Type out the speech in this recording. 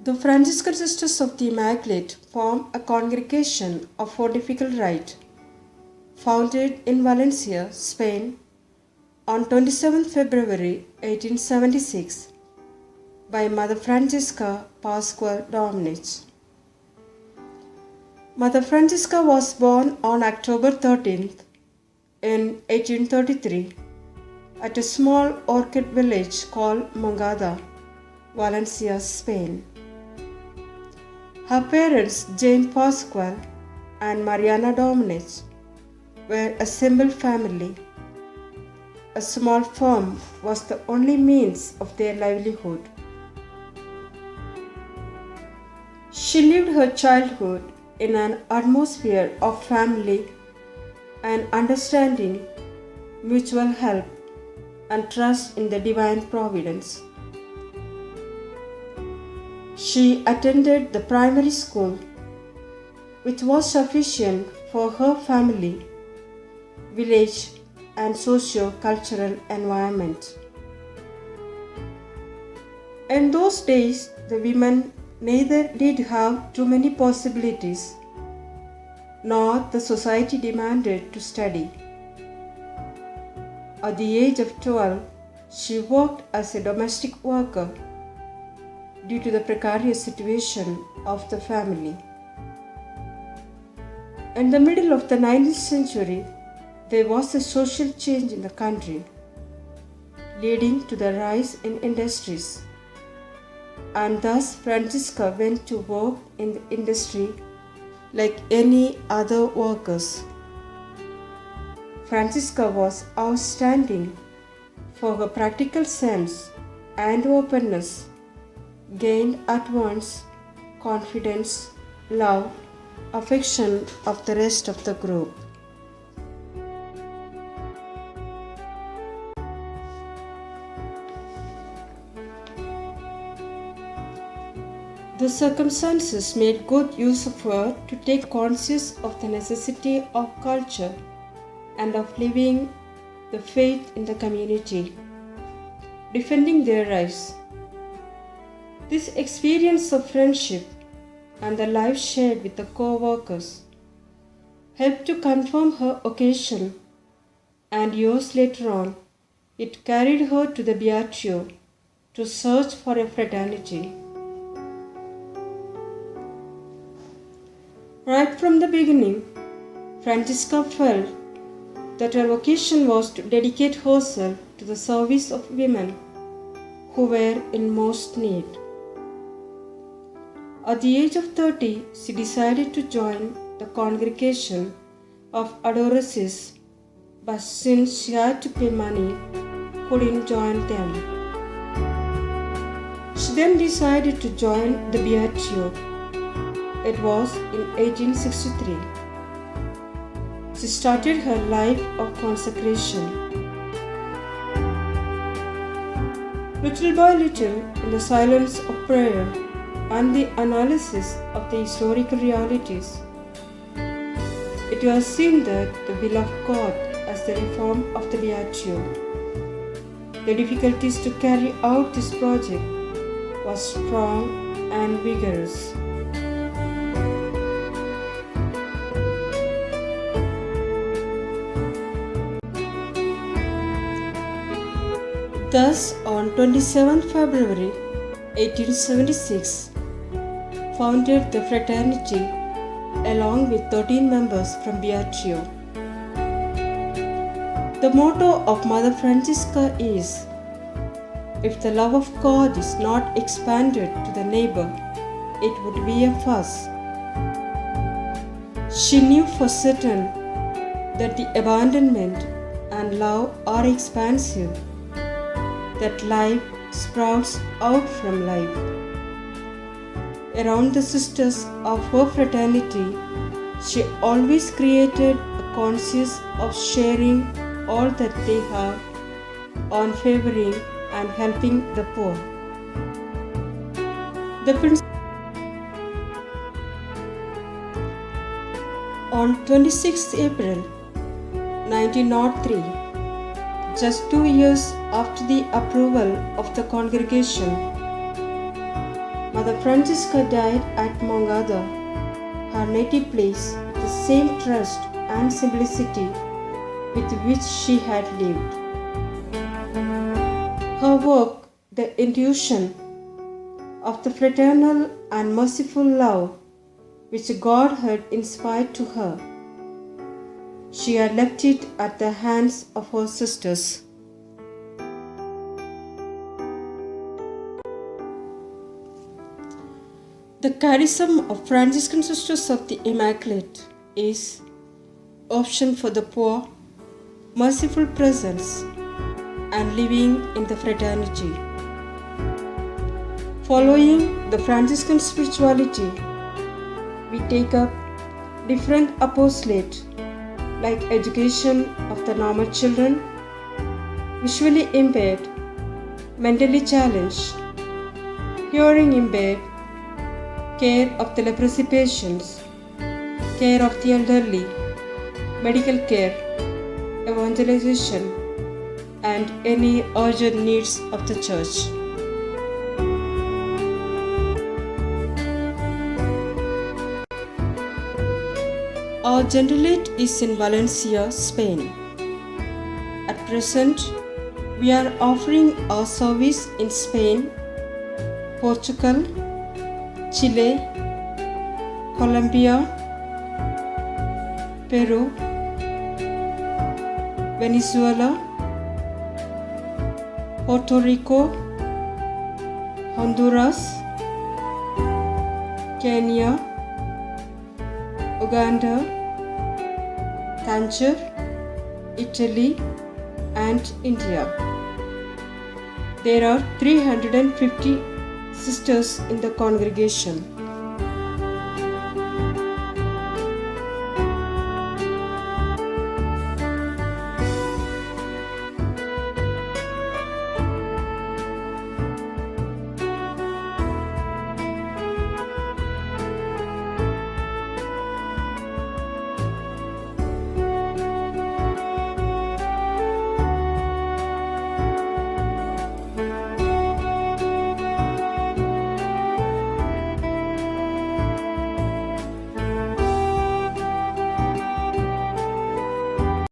The Franciscan Sisters of the Immaculate form a congregation of pontifical rite, founded in Valencia, Spain, on 27 February 1876 by Mother Francisca Pascual Dominic. Mother Francisca was born on October 13th in 1833 at a small orchid village called Mongada, Valencia, Spain. Her parents, Jane Pascual and Mariana Dominic, were a simple family. A small farm was the only means of their livelihood. She lived her childhood in an atmosphere of family and understanding, mutual help, and trust in the divine providence. She attended the primary school, which was sufficient for her family, village, and socio-cultural environment. In those days, the women neither did have too many possibilities, nor the society demanded to study. At the age of 12, she worked as a domestic worker due to the precarious situation of the family. In the middle of the 19th century, there was a social change in the country, leading to the rise in industries, and thus Francisca went to work in the industry like any other workers. Francisca was outstanding for her practical sense and openness, gained at once confidence, love, affection of the rest of the group. The circumstances made good use of her to take conscious of the necessity of culture and of living the faith in the community, defending their rights. This experience of friendship and the life shared with the co-workers helped to confirm her vocation, and years later on, it carried her to the Beatio to search for a fraternity. Right from the beginning, Francisca felt that her vocation was to dedicate herself to the service of women who were in most need. At the age of 30, she decided to join the congregation of Adoresses, but since she had to pay money, couldn't join them. She then decided to join the Beatio. It was in 1863. She started her life of consecration. Little by little, in the silence of prayer and the analysis of the historical realities, it was seen that the will of God as the reform of the Beatio. The difficulties to carry out this project was strong and vigorous. Thus, on 27 February 1876, founded the fraternity along with 13 members from Beatio. The motto of Mother Francisca is, "If the love of God is not expanded to the neighbor, it would be a fuss." She knew for certain that the abandonment and love are expansive, that life sprouts out from life. Around the sisters of her fraternity, she always created a conscience of sharing all that they have, on favoring and helping the poor. On 26 April 1903, just 2 years after the approval of the congregation, Mother Francisca died at Mongada, her native place, with the same trust and simplicity with which she had lived. Her work, the intuition of the fraternal and merciful love which God had inspired to her, she had left it at the hands of her sisters. The charism of Franciscan Sisters of the Immaculate is option for the poor, merciful presence, and living in the fraternity. Following the Franciscan spirituality, we take up different apostolate like education of the normal children, visually impaired, mentally challenged, hearing impaired, care of the leprosy patients, care of the elderly, medical care, evangelization, and any urgent needs of the church. Our generalate is in Valencia, Spain. At present, we are offering our service in Spain, Portugal, Chile, Colombia, Peru, Venezuela, Puerto Rico, Honduras, Kenya, Uganda, Tangier, Italy, and India. There are 350 sisters in the congregation.